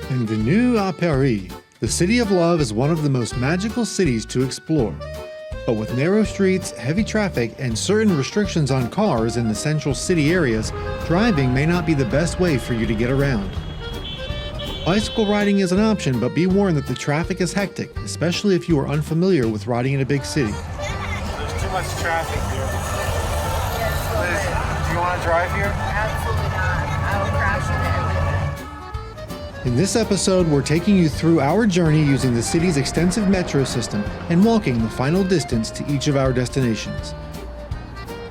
Bienvenue à Paris. The City of Love is one of the most magical cities to explore. But with narrow streets, heavy traffic, and certain restrictions on cars in the central city areas, driving may not be the best way for you to get around. Bicycle riding is an option, but be warned that the traffic is hectic, especially if you are unfamiliar with riding in a big city. There's too much traffic here. Liz, do you want to drive here? Absolutely not. I will crash into everything. In this episode, we're taking you through our journey using the city's extensive metro system and walking the final distance to each of our destinations.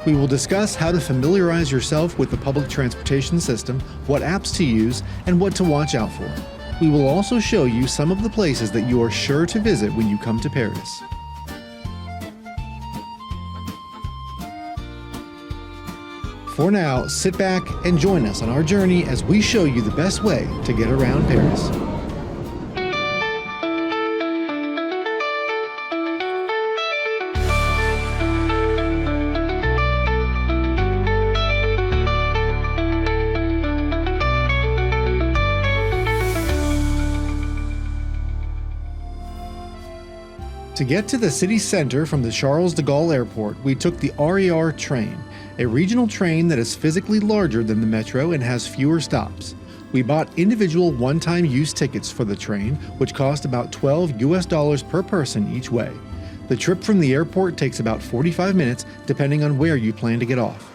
We will discuss how to familiarize yourself with the public transportation system, what apps to use, and what to watch out for. We will also show you some of the places that you are sure to visit when you come to Paris. For now, sit back and join us on our journey as we show you the best way to get around Paris. To get to the city center from the Charles de Gaulle Airport, we took the RER train, a regional train that is physically larger than the metro and has fewer stops. We bought individual one-time use tickets for the train, which cost about $12 per person each way. The trip from the airport takes about 45 minutes, depending on where you plan to get off.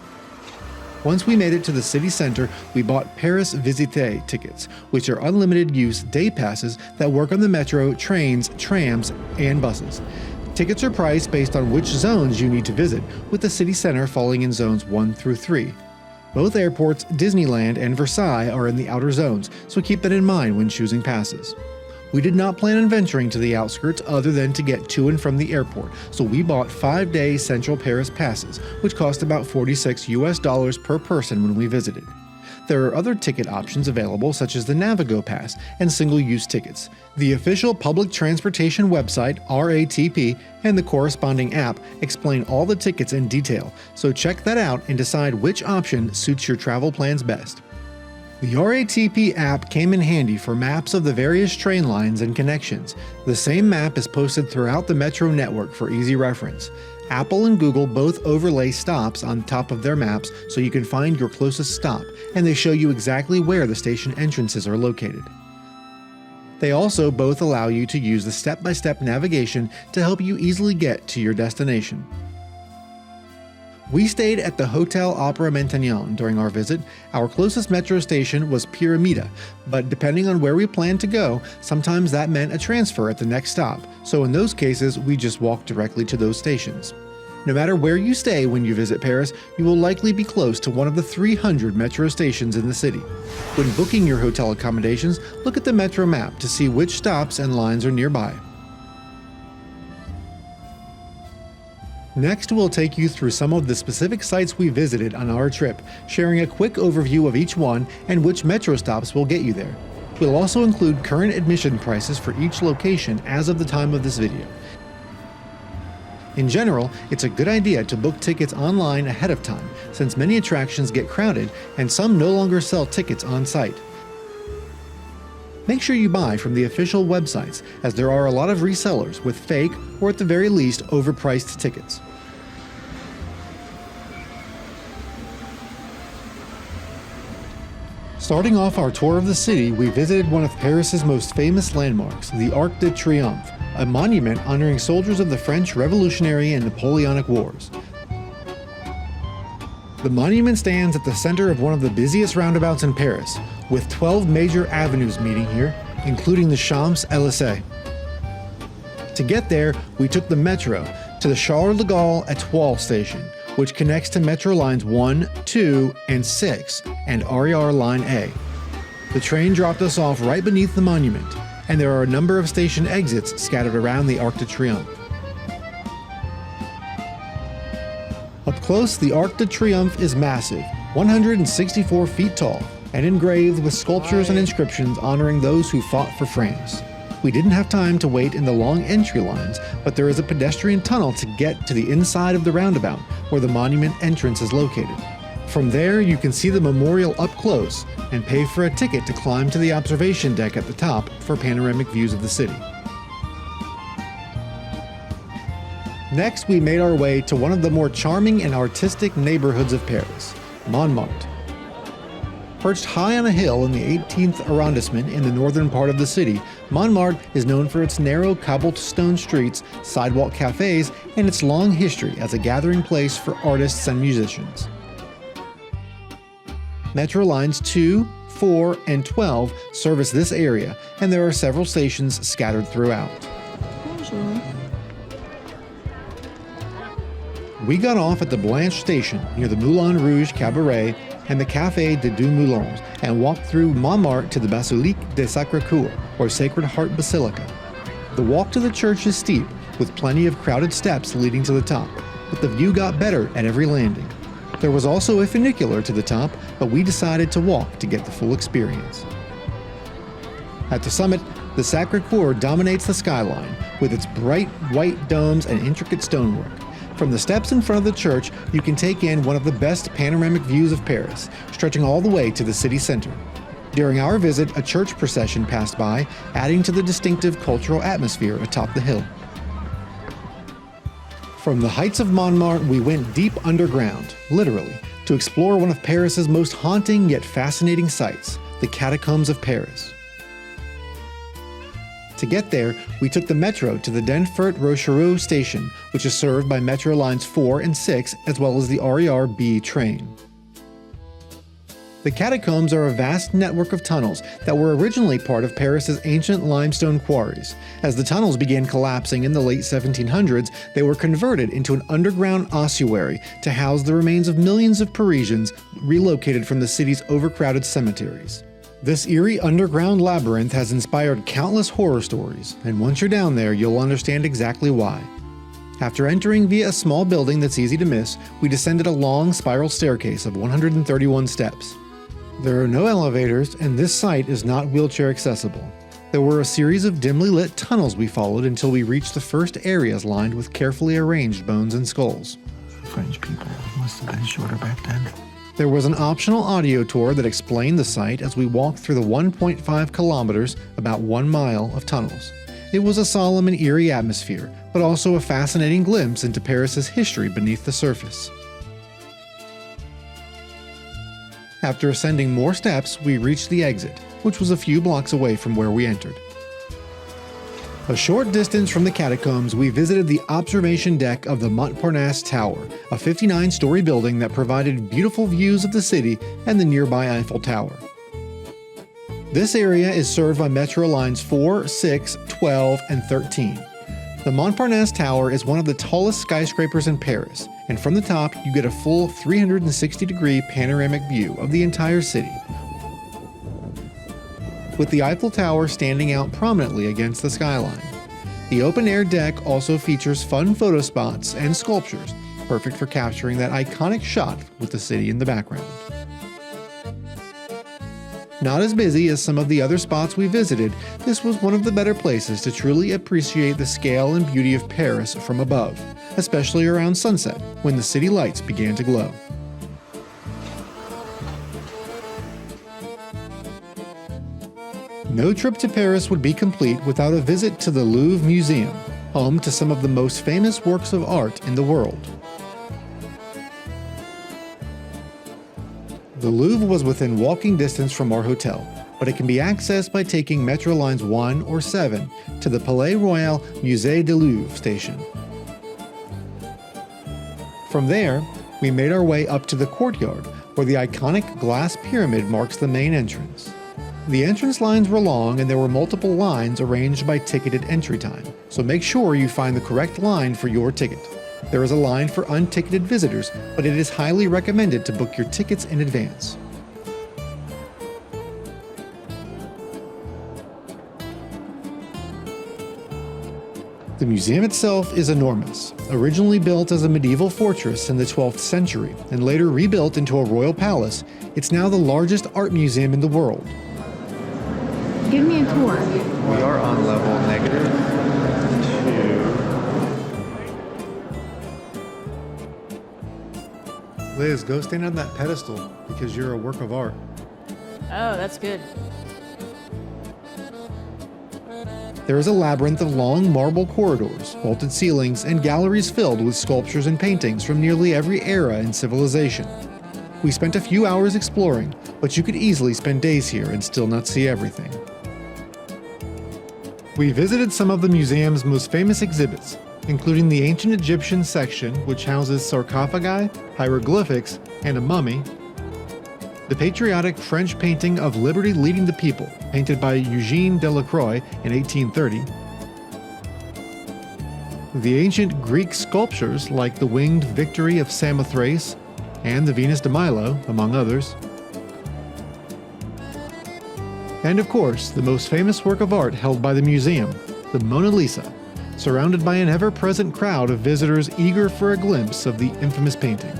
Once we made it to the city center, we bought Paris Visité tickets, which are unlimited use day passes that work on the metro, trains, trams, and buses. Tickets are priced based on which zones you need to visit, with the city center falling in zones 1 through 3. Both airports, Disneyland and Versailles, are in the outer zones, so keep that in mind when choosing passes. We did not plan on venturing to the outskirts other than to get to and from the airport, so we bought 5-day Central Paris passes, which cost about $46 per person when we visited. There are other ticket options available, such as the Navigo Pass and single-use tickets. The official public transportation website, RATP, and the corresponding app explain all the tickets in detail, so check that out and decide which option suits your travel plans best. The RATP app came in handy for maps of the various train lines and connections. The same map is posted throughout the metro network for easy reference. Apple and Google both overlay stops on top of their maps so you can find your closest stop, and they show you exactly where the station entrances are located. They also both allow you to use the step-by-step navigation to help you easily get to your destination. We stayed at the Hotel Opera Maintenon during our visit. Our closest metro station was Pyramida, but depending on where we planned to go, sometimes that meant a transfer at the next stop, so in those cases, we just walked directly to those stations. No matter where you stay when you visit Paris, you will likely be close to one of the 300 metro stations in the city. When booking your hotel accommodations, look at the metro map to see which stops and lines are nearby. Next, we'll take you through some of the specific sites we visited on our trip, sharing a quick overview of each one and which metro stops will get you there. We'll also include current admission prices for each location as of the time of this video. In general, it's a good idea to book tickets online ahead of time, since many attractions get crowded and some no longer sell tickets on site. Make sure you buy from the official websites, as there are a lot of resellers with fake, or at the very least, overpriced tickets. Starting off our tour of the city, we visited one of Paris's most famous landmarks, the Arc de Triomphe, a monument honoring soldiers of the French Revolutionary and Napoleonic Wars. The monument stands at the center of one of the busiest roundabouts in Paris, with 12 major avenues meeting here, including the Champs-Élysées. To get there, we took the metro to the Charles de Gaulle Étoile station, which connects to Metro Lines 1, 2, and 6, and RER Line A. The train dropped us off right beneath the monument, and there are a number of station exits scattered around the Arc de Triomphe. Up close, the Arc de Triomphe is massive, 164 feet tall, and engraved with sculptures and inscriptions honoring those who fought for France. We didn't have time to wait in the long entry lines, but there is a pedestrian tunnel to get to the inside of the roundabout, where the monument entrance is located. From there, you can see the memorial up close and pay for a ticket to climb to the observation deck at the top for panoramic views of the city. Next, we made our way to one of the more charming and artistic neighborhoods of Paris, Montmartre. Perched high on a hill in the 18th arrondissement in the northern part of the city, Montmartre is known for its narrow cobblestone streets, sidewalk cafes, and its long history as a gathering place for artists and musicians. Metro lines 2, 4, and 12 service this area, and there are several stations scattered throughout. Bonjour. We got off at the Blanche station near the Moulin Rouge Cabaret and the Café des Deux Moulins and walked through Montmartre to the Basilique de Sacré-Cœur, or Sacred Heart Basilica. The walk to the church is steep, with plenty of crowded steps leading to the top, but the view got better at every landing. There was also a funicular to the top, but we decided to walk to get the full experience. At the summit, the Sacré-Cœur dominates the skyline with its bright white domes and intricate stonework. From the steps in front of the church, you can take in one of the best panoramic views of Paris, stretching all the way to the city center. During our visit, a church procession passed by, adding to the distinctive cultural atmosphere atop the hill. From the heights of Montmartre, we went deep underground, literally, to explore one of Paris's most haunting yet fascinating sights, the Catacombs of Paris. To get there, we took the metro to the Denfert-Rochereau station, which is served by Metro lines 4 and 6, as well as the RER B train. The catacombs are a vast network of tunnels that were originally part of Paris's ancient limestone quarries. As the tunnels began collapsing in the late 1700s, they were converted into an underground ossuary to house the remains of millions of Parisians relocated from the city's overcrowded cemeteries. This eerie underground labyrinth has inspired countless horror stories, and once you're down there, you'll understand exactly why. After entering via a small building that's easy to miss, we descended a long spiral staircase of 131 steps. There are no elevators, and this site is not wheelchair accessible. There were a series of dimly lit tunnels we followed until we reached the first areas lined with carefully arranged bones and skulls. French people must have been shorter back then. There was an optional audio tour that explained the site as we walked through the 1.5 kilometers, about 1 mile, of tunnels. It was a solemn and eerie atmosphere, but also a fascinating glimpse into Paris's history beneath the surface. After ascending more steps, we reached the exit, which was a few blocks away from where we entered. A short distance from the catacombs, we visited the observation deck of the Montparnasse Tower, a 59-story building that provided beautiful views of the city and the nearby Eiffel Tower. This area is served by Metro lines 4, 6, 12, and 13. The Montparnasse Tower is one of the tallest skyscrapers in Paris, and from the top you get a full 360-degree panoramic view of the entire city, with the Eiffel Tower standing out prominently against the skyline. The open-air deck also features fun photo spots and sculptures, perfect for capturing that iconic shot with the city in the background. Not as busy as some of the other spots we visited, this was one of the better places to truly appreciate the scale and beauty of Paris from above, especially around sunset, when the city lights began to glow. No trip to Paris would be complete without a visit to the Louvre Museum, home to some of the most famous works of art in the world. The Louvre was within walking distance from our hotel, but it can be accessed by taking Metro lines 1 or 7 to the Palais Royal Musée du Louvre station. From there, we made our way up to the courtyard, where the iconic glass pyramid marks the main entrance. The entrance lines were long and there were multiple lines arranged by ticketed entry time, so make sure you find the correct line for your ticket. There is a line for unticketed visitors, but it is highly recommended to book your tickets in advance. The museum itself is enormous. Originally built as a medieval fortress in the 12th century and later rebuilt into a royal palace, it's now the largest art museum in the world. Give me a tour. We are on level -2. Liz, go stand on that pedestal because you're a work of art. Oh, that's good. There is a labyrinth of long marble corridors, vaulted ceilings, and galleries filled with sculptures and paintings from nearly every era in civilization. We spent a few hours exploring, but you could easily spend days here and still not see everything. We visited some of the museum's most famous exhibits, including the ancient Egyptian section, which houses sarcophagi, hieroglyphics, and a mummy, the patriotic French painting of Liberty Leading the People, painted by Eugène Delacroix in 1830, the ancient Greek sculptures like the winged Victory of Samothrace and the Venus de Milo, among others, and of course, the most famous work of art held by the museum, the Mona Lisa, surrounded by an ever-present crowd of visitors eager for a glimpse of the infamous painting.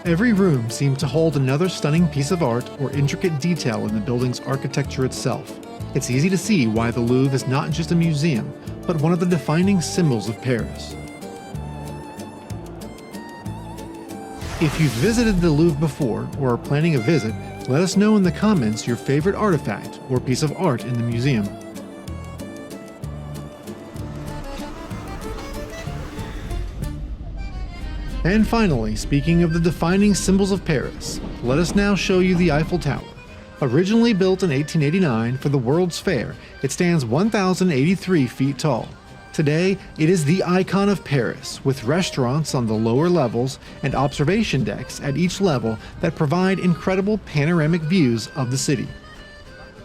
Every room seemed to hold another stunning piece of art or intricate detail in the building's architecture itself. It's easy to see why the Louvre is not just a museum, but one of the defining symbols of Paris. If you've visited the Louvre before or are planning a visit, let us know in the comments your favorite artifact or piece of art in the museum. And finally, speaking of the defining symbols of Paris, let us now show you the Eiffel Tower. Originally built in 1889 for the World's Fair, it stands 1,083 feet tall. Today, it is the icon of Paris, with restaurants on the lower levels and observation decks at each level that provide incredible panoramic views of the city.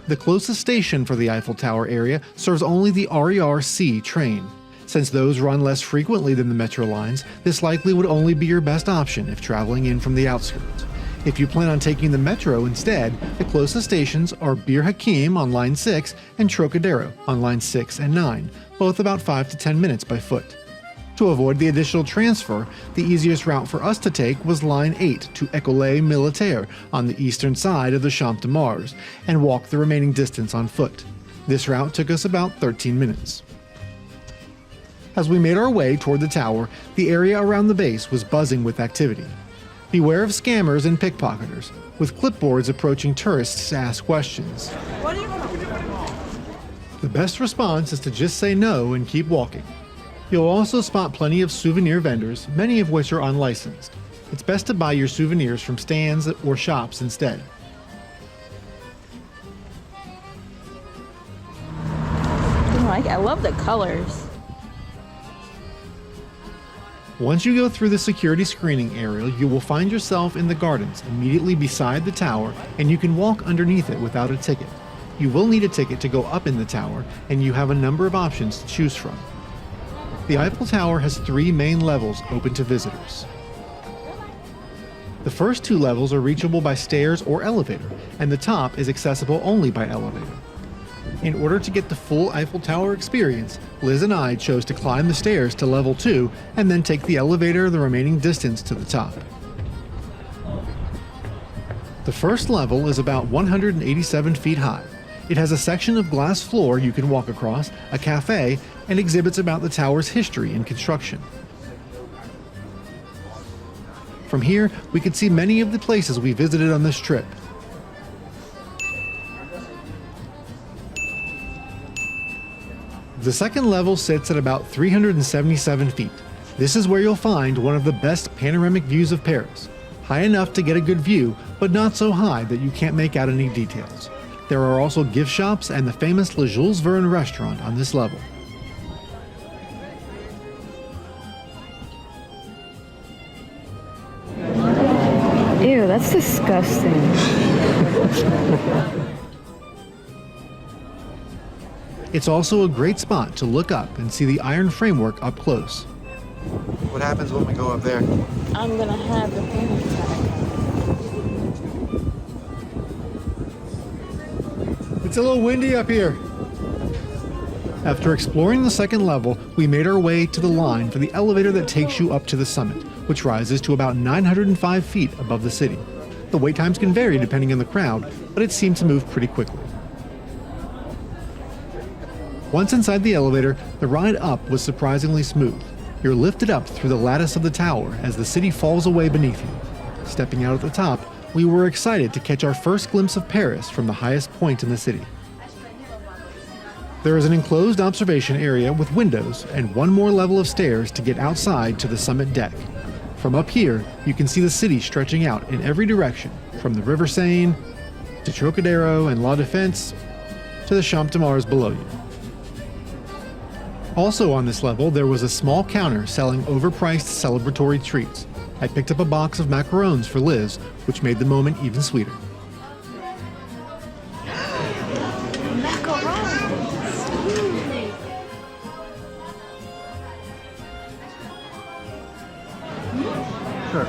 The closest station for the Eiffel Tower area serves only the RER-C train. Since those run less frequently than the metro lines, this likely would only be your best option if traveling in from the outskirts. If you plan on taking the metro instead, the closest stations are Bir Hakeim on line 6 and Trocadero on line 6 and 9, both about 5 to 10 minutes by foot. To avoid the additional transfer, the easiest route for us to take was line 8 to École Militaire on the eastern side of the Champ de Mars, and walk the remaining distance on foot. This route took us about 13 minutes. As we made our way toward the tower, the area around the base was buzzing with activity. Beware of scammers and pickpocketers, with clipboards approaching tourists to ask questions. The best response is to just say no and keep walking. You'll also spot plenty of souvenir vendors, many of which are unlicensed. It's best to buy your souvenirs from stands or shops instead. I love the colors. Once you go through the security screening area, you will find yourself in the gardens immediately beside the tower, and you can walk underneath it without a ticket. You will need a ticket to go up in the tower, and you have a number of options to choose from. The Eiffel Tower has 3 main levels open to visitors. The first 2 levels are reachable by stairs or elevator, and the top is accessible only by elevator. In order to get the full Eiffel Tower experience, Liz and I chose to climb the stairs to level 2 and then take the elevator the remaining distance to the top. The first level is about 187 feet high. It has a section of glass floor you can walk across, a cafe, and exhibits about the tower's history and construction. From here, we could see many of the places we visited on this trip. The second level sits at about 377 feet. This is where you'll find one of the best panoramic views of Paris. High enough to get a good view, but not so high that you can't make out any details. There are also gift shops and the famous Le Jules Verne restaurant on this level. Ew, that's disgusting. It's also a great spot to look up and see the iron framework up close. What happens when we go up there? I'm gonna have the panic attack. It's a little windy up here. After exploring the second level, we made our way to the line for the elevator that takes you up to the summit, which rises to about 905 feet above the city. The wait times can vary depending on the crowd, but it seemed to move pretty quickly. Once inside the elevator, the ride up was surprisingly smooth. You're lifted up through the lattice of the tower as the city falls away beneath you. Stepping out at the top, we were excited to catch our first glimpse of Paris from the highest point in the city. There is an enclosed observation area with windows and one more level of stairs to get outside to the summit deck. From up here, you can see the city stretching out in every direction, from the River Seine to Trocadero and La Défense to the Champ de Mars below you. Also on this level, there was a small counter selling overpriced celebratory treats. I picked up a box of macarons for Liz, which made the moment even sweeter. Sure.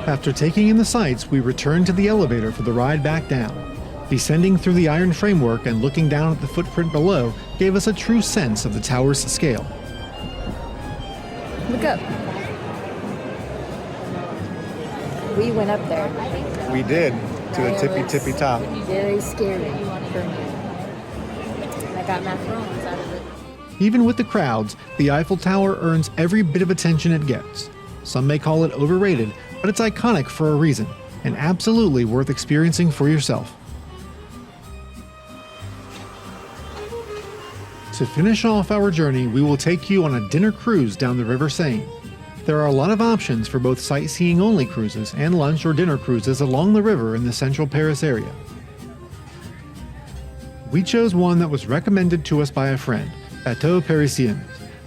After taking in the sights, we returned to the elevator for the ride back down. Descending through the iron framework and looking down at the footprint below gave us a true sense of the tower's scale. Look up. We went up there. We did, to the tippy top. Very scary for me. I got macarons out of it. Even with the crowds, the Eiffel Tower earns every bit of attention it gets. Some may call it overrated, but it's iconic for a reason, and absolutely worth experiencing for yourself. To finish off our journey, we will take you on a dinner cruise down the River Seine. There are a lot of options for both sightseeing-only cruises and lunch or dinner cruises along the river in the central Paris area. We chose one that was recommended to us by a friend, Bateau Parisien.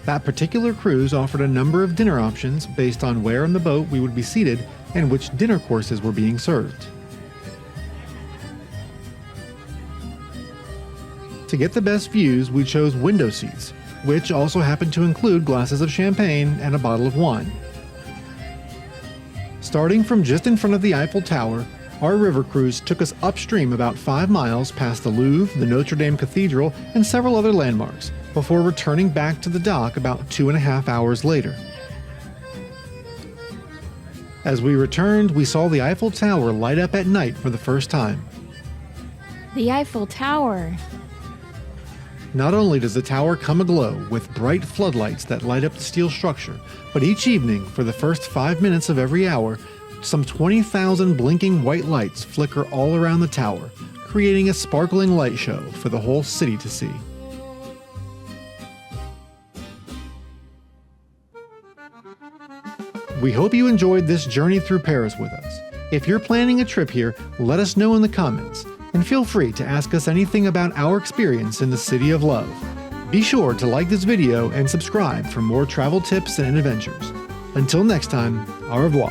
That particular cruise offered a number of dinner options based on where on the boat we would be seated and which dinner courses were being served. To get the best views, we chose window seats, which also happened to include glasses of champagne and a bottle of wine. Starting from just in front of the Eiffel Tower, our river cruise took us upstream about 5 miles past the Louvre, the Notre Dame Cathedral, and several other landmarks, before returning back to the dock about 2.5 hours later. As we returned, we saw the Eiffel Tower light up at night for the first time. The Eiffel Tower. Not only does the tower come aglow with bright floodlights that light up the steel structure, but each evening, for the first 5 minutes of every hour, some 20,000 blinking white lights flicker all around the tower, creating a sparkling light show for the whole city to see. We hope you enjoyed this journey through Paris with us. If you're planning a trip here, let us know in the comments. And feel free to ask us anything about our experience in the City of Love. Be sure to like this video and subscribe for more travel tips and adventures. Until next time, au revoir.